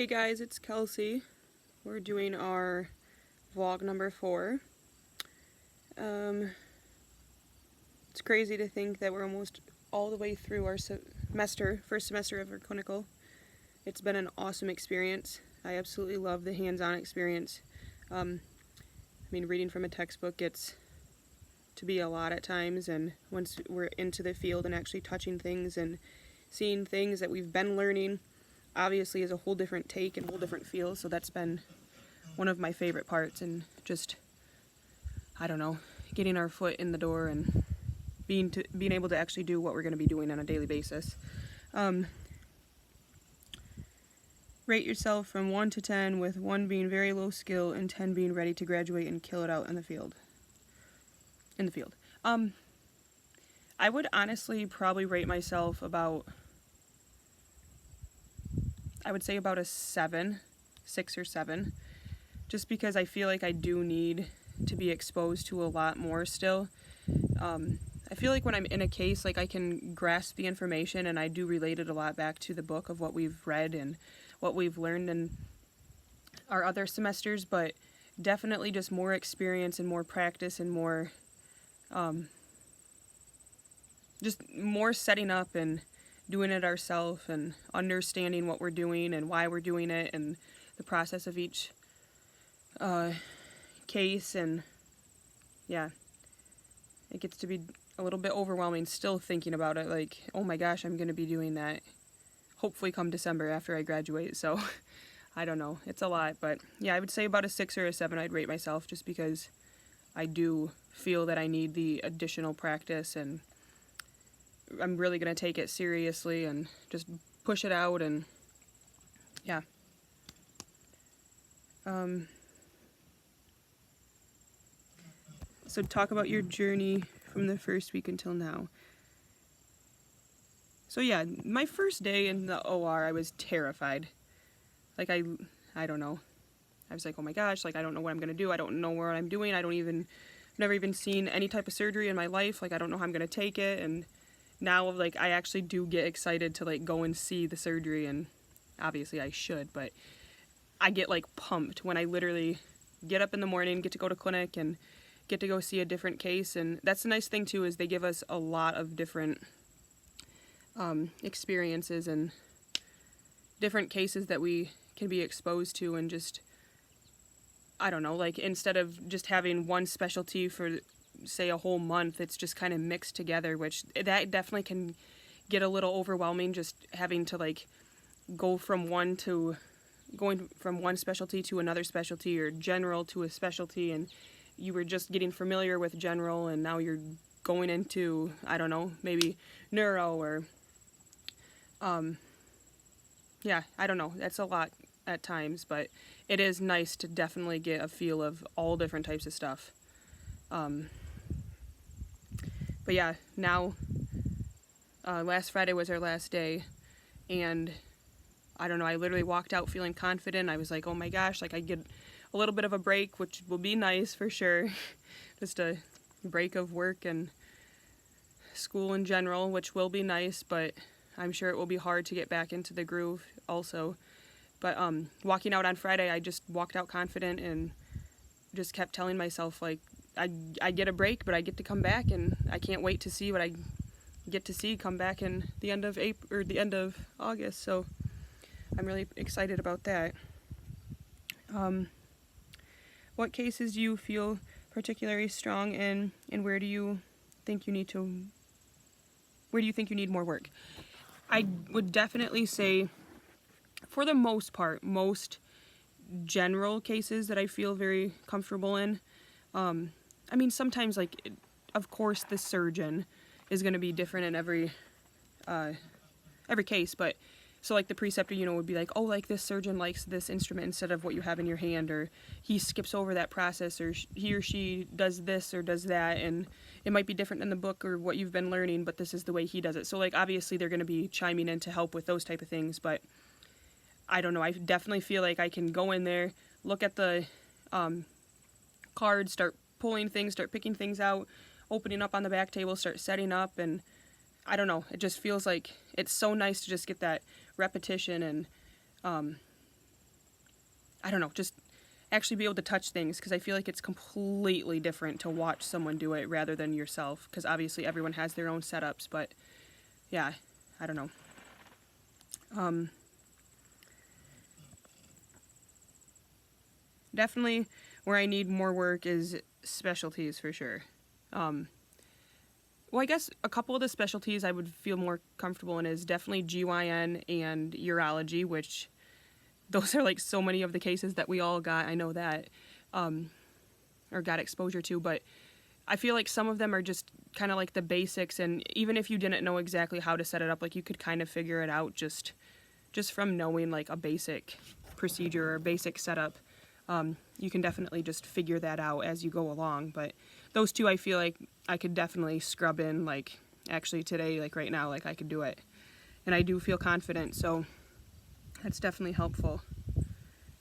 Hey guys, it's Kelsey. We're doing our vlog number 4. It's crazy to think that we're almost all the way through our first semester of our clinical. It's been an awesome experience. I absolutely love the hands-on experience. Reading from a textbook gets to be a lot at times, and once we're into the field and actually touching things and seeing things that we've been learning, obviously is a whole different take and whole different feel. So that's been one of my favorite parts, and just, I don't know, getting our foot in the door and being able to actually do what we're going to be doing on a daily basis. Rate yourself from 1 to 10, with 1 being very low skill and 10 being ready to graduate and kill it out in the field. I would honestly probably rate myself about, I would say about a 6 or 7, just because I feel like I do need to be exposed to a lot more still. I feel like when I'm in a case, like, I can grasp the information and I do relate it a lot back to the book of what we've read and what we've learned in our other semesters, but definitely just more experience and more practice and more, just more setting up and doing it ourselves and understanding what we're doing and why we're doing it and the process of each case. And yeah, it gets to be a little bit overwhelming still thinking about it, like, oh my gosh, I'm going to be doing that hopefully come December after I graduate. So I don't know, it's a lot, but yeah, I would say about a 6 or a 7 I'd rate myself, just because I do feel that I need the additional practice, and I'm really going to take it seriously and just push it out. And yeah. So talk about your journey from the first week until now. So yeah, my first day in the OR, I was terrified. Like, I don't know. I was like, oh my gosh, like, I don't know what I'm going to do. I don't know what I'm doing. I've never even seen any type of surgery in my life. Like, I don't know how I'm going to take it. And now, like, I actually do get excited to, like, go and see the surgery, and obviously I should, but I get, like, pumped when I literally get up in the morning, get to go to clinic, and get to go see a different case. And that's the nice thing, too, is they give us a lot of different experiences and different cases that we can be exposed to, and just, I don't know, like, instead of just having one specialty for, say, a whole month, it's just kind of mixed together, which that definitely can get a little overwhelming, just having to, like, going from one specialty to another specialty, or general to a specialty, and you were just getting familiar with general and now you're going into, I don't know, maybe neuro, or yeah, I don't know, that's a lot at times, but it is nice to definitely get a feel of all different types of stuff. But yeah, now, last Friday was our last day, and I don't know, I literally walked out feeling confident. I was like, oh my gosh, like, I get a little bit of a break, which will be nice for sure. Just a break of work and school in general, which will be nice, but I'm sure it will be hard to get back into the groove also. But walking out on Friday, I just walked out confident and just kept telling myself, like, I get a break, but I get to come back, and I can't wait to see what I get to see come back in the end of April or the end of August. So I'm really excited about that. What cases do you feel particularly strong in, and where do you think you need more work? I would definitely say, for the most part, most general cases that I feel very comfortable in. Sometimes, like, of course, the surgeon is going to be different in every case, but so, like, the preceptor, would be like, oh, like, this surgeon likes this instrument instead of what you have in your hand, or he skips over that process, or he or she does this or does that, and it might be different in the book or what you've been learning, but this is the way he does it. So, like, obviously they're going to be chiming in to help with those type of things, but I don't know, I definitely feel like I can go in there, look at the cards, start pulling things, start picking things out, opening up on the back table, start setting up, and I don't know, it just feels like it's so nice to just get that repetition and I don't know, just actually be able to touch things, because I feel like it's completely different to watch someone do it rather than yourself, because obviously everyone has their own setups, but yeah, I don't know. Definitely where I need more work is specialties for sure. Well, I guess a couple of the specialties I would feel more comfortable in is definitely GYN and urology, which those are like so many of the cases that we all got. I know that, or got exposure to, but I feel like some of them are just kind of like the basics, and even if you didn't know exactly how to set it up, like you could kind of figure it out just from knowing like a basic procedure or basic setup. You can definitely just figure that out as you go along. But those two, I feel like I could definitely scrub in, like actually today, like right now, like I could do it. And I do feel confident, so that's definitely helpful.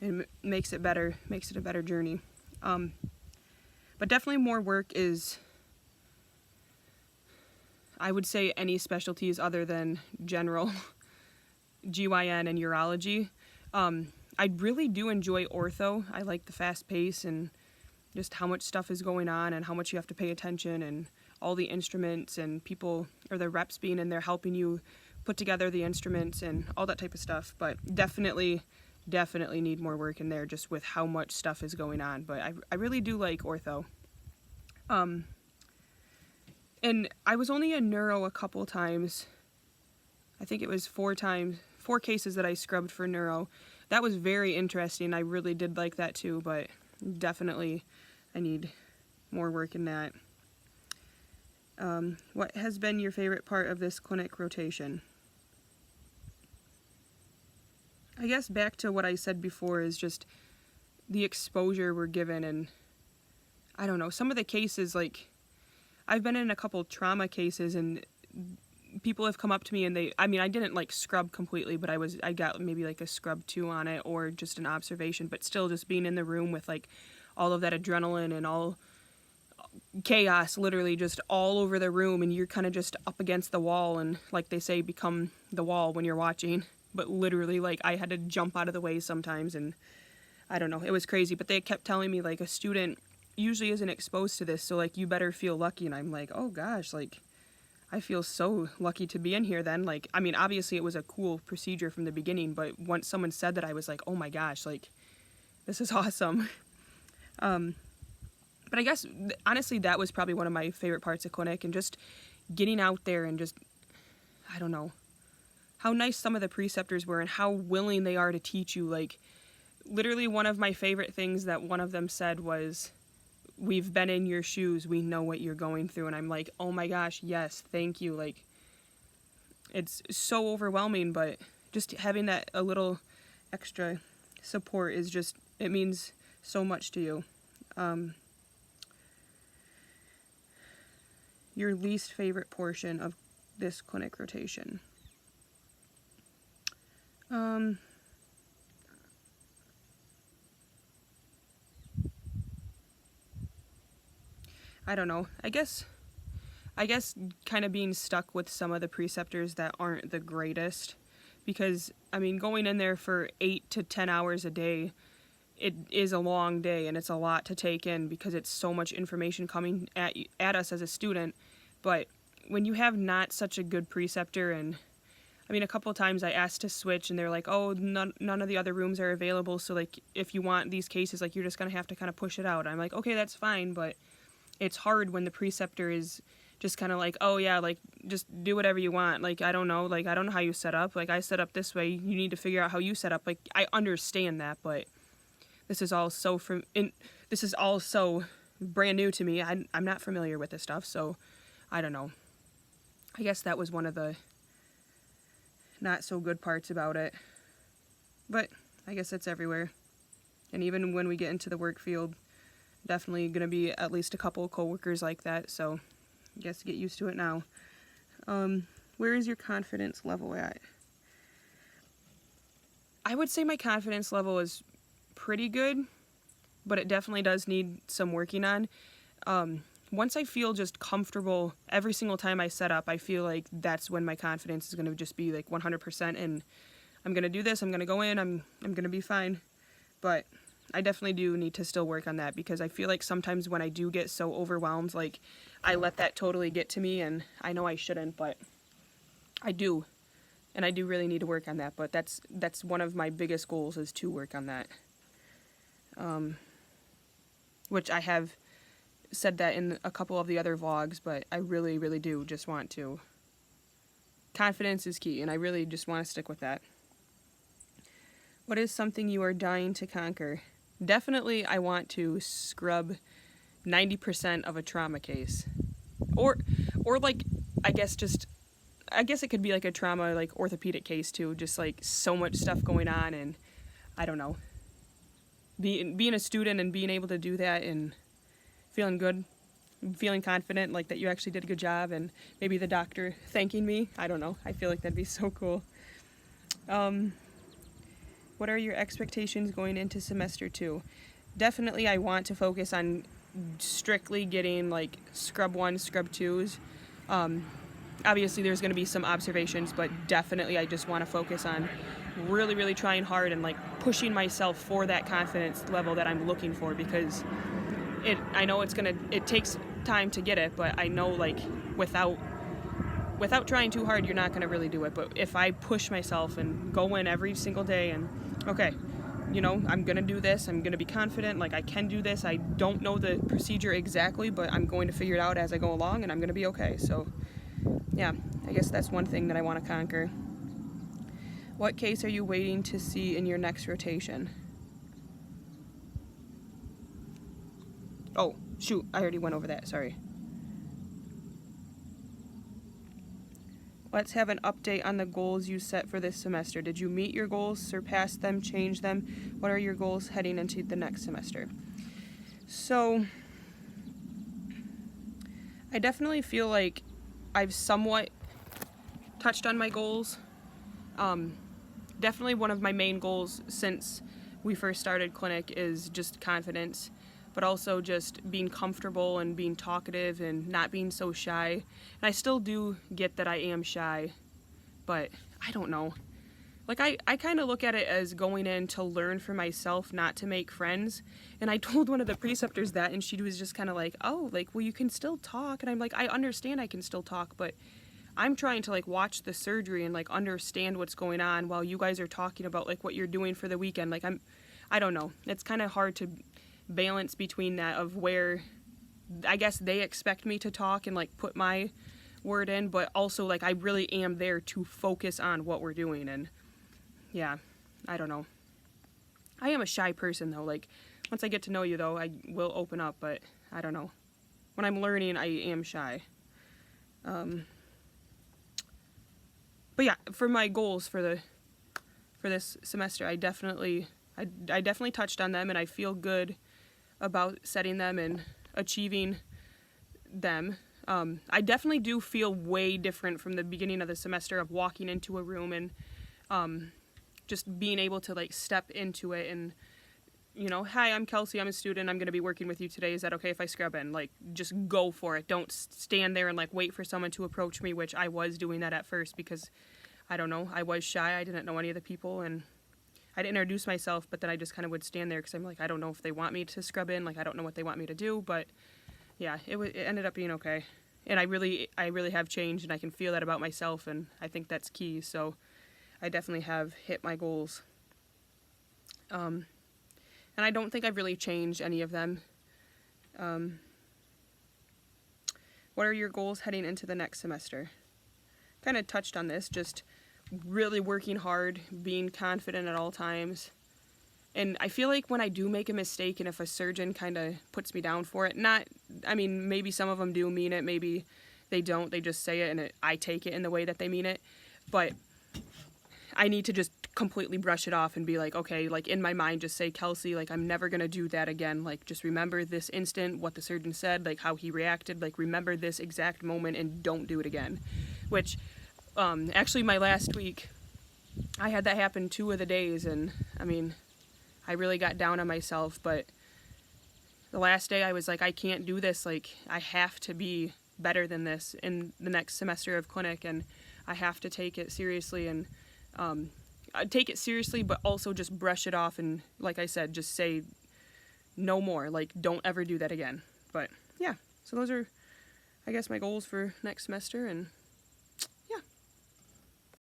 And makes it better, makes it a better journey. But definitely more work is, I would say, any specialties other than general GYN and urology. I really do enjoy ortho. I like the fast pace and just how much stuff is going on and how much you have to pay attention and all the instruments and people or the reps being in there helping you put together the instruments and all that type of stuff. But definitely need more work in there just with how much stuff is going on. But I really do like ortho. And I was only in neuro a couple times. I think it was 4 cases that I scrubbed for neuro. That was very interesting. I really did like that too, but definitely I need more work in that. What has been your favorite part of this clinic rotation? I guess back to what I said before is just the exposure we're given, and I don't know, some of the cases, like I've been in a couple trauma cases and people have come up to me and I didn't like scrub completely, but I got maybe like a scrub 2 on it or just an observation, but still just being in the room with like all of that adrenaline and all chaos literally just all over the room, and you're kind of just up against the wall and, like they say, become the wall when you're watching, but literally like I had to jump out of the way sometimes, and I don't know, it was crazy. But they kept telling me like a student usually isn't exposed to this, so like you better feel lucky, and I'm like, oh gosh, like I feel so lucky to be in here then. Like, I mean, obviously it was a cool procedure from the beginning, but once someone said that, I was like, oh my gosh, like, this is awesome. But I guess, honestly, that was probably one of my favorite parts of clinic, and just getting out there and just, I don't know, how nice some of the preceptors were and how willing they are to teach you. Like, literally one of my favorite things that one of them said was, we've been in your shoes, we know what you're going through. And I'm like, oh my gosh, yes, thank you. Like, it's so overwhelming, but just having that a little extra support is just, it means so much to you. Your least favorite portion of this clinic rotation? I don't know. I guess kind of being stuck with some of the preceptors that aren't the greatest, because I mean, going in there for 8 to 10 hours a day, it is a long day and it's a lot to take in because it's so much information coming at us as a student. But when you have not such a good preceptor, and I mean, a couple of times I asked to switch and they're like, oh, none of the other rooms are available, so like if you want these cases, like you're just gonna have to kind of push it out. I'm like, okay, that's fine, but it's hard when the preceptor is just kind of like, oh yeah, like just do whatever you want. Like, I don't know how you set up. Like, I set up this way, you need to figure out how you set up. Like, I understand that, but this is all so brand new to me. I'm not familiar with this stuff, so I don't know. I guess that was one of the not so good parts about it. But I guess it's everywhere. And even when we get into the work field, definitely going to be at least a couple of coworkers like that, so I guess get used to it now. Where is your confidence level at? I would say my confidence level is pretty good, but it definitely does need some working on. Once I feel just comfortable every single time I set up, I feel like that's when my confidence is going to just be like 100%, and I'm going to do this, I'm going to go in, I'm going to be fine. but I definitely do need to still work on that, because I feel like sometimes when I do get so overwhelmed, like, I let that totally get to me, and I know I shouldn't, but I do. And I do really need to work on that, but that's one of my biggest goals, is to work on that. Which I have said that in a couple of the other vlogs, but I really, really do just want to. Confidence is key, and I really just want to stick with that. What is something you are dying to conquer? Definitely I want to scrub 90% of a trauma case. Or like, I guess it could be like a trauma, like orthopedic case too, just like so much stuff going on, and I don't know. Being a student and being able to do that and feeling good, feeling confident, like that you actually did a good job, and maybe the doctor thanking me. I don't know. I feel like that'd be so cool. What are your expectations going into semester 2? Definitely I want to focus on strictly getting like scrub 1, scrub 2s. Obviously there's going to be some observations, but definitely I just want to focus on really, really trying hard and like pushing myself for that confidence level that I'm looking for, because I know it takes time to get it, but I know like without trying too hard, you're not going to really do it. But if I push myself and go in every single day and, okay, you know, I'm going to do this, I'm going to be confident, like I can do this, I don't know the procedure exactly, but I'm going to figure it out as I go along, and I'm going to be okay. So yeah, I guess that's one thing that I want to conquer. What case are you waiting to see in your next rotation? Oh, shoot, I already went over that, sorry. Let's have an update on the goals you set for this semester. Did you meet your goals, surpass them, change them? What are your goals heading into the next semester? So, I definitely feel like I've somewhat touched on my goals. Definitely one of my main goals since we first started clinic is just confidence, but also just being comfortable and being talkative and not being so shy. And I still do get that I am shy, but I don't know. Like, I kind of look at it as going in to learn for myself, not to make friends. And I told one of the preceptors that, and she was just kind of like, oh, like, well, you can still talk. And I'm like, I understand I can still talk, but I'm trying to, like, watch the surgery and, like, understand what's going on while you guys are talking about, like, what you're doing for the weekend. Like, I don't know. It's kind of hard to balance between that of where I guess they expect me to talk and, like, put my word in, but also, like, I really am there to focus on what we're doing. And yeah, I don't know. I am a shy person, though. Like, once I get to know you, though, I will open up, but I don't know. When I'm learning, I am shy. But yeah, for my goals for this semester, I definitely touched on them, and I feel good about setting them and achieving them. I definitely do feel way different from the beginning of the semester of walking into a room and just being able to, like, step into it and, you know, hi, I'm Kelsey, I'm a student, I'm going to be working with you today. Is that okay if I scrub in? Like, just go for it. Don't stand there and, like, wait for someone to approach me, which I was doing that at first because, I don't know, I was shy. I didn't know any of the people, and I'd introduce myself, but then I just kind of would stand there because I'm like, I don't know if they want me to scrub in. Like, I don't know what they want me to do, but yeah, it ended up being okay. And I really have changed, and I can feel that about myself, and I think that's key. So I definitely have hit my goals. And I don't think I've really changed any of them. What are your goals heading into the next semester? Kind of touched on this, just really working hard, being confident at all times. And I feel like when I do make a mistake, and if a surgeon kind of puts me down for it, maybe some of them do mean it, maybe they don't, they just say it, and I take it in the way that they mean it. But I need to just completely brush it off and be like, okay, like, in my mind, just say, Kelsey, like, I'm never going to do that again. Like, just remember this instant, what the surgeon said, like, how he reacted, like, remember this exact moment and don't do it again. Which, actually, my last week, I had that happen 2 of the days, and, I mean, I really got down on myself, but the last day I was like, I can't do this, like, I have to be better than this in the next semester of clinic, and I have to take it seriously, and take it seriously, but also just brush it off and, like I said, just say no more. Like, don't ever do that again. But yeah, so those are, I guess, my goals for next semester, and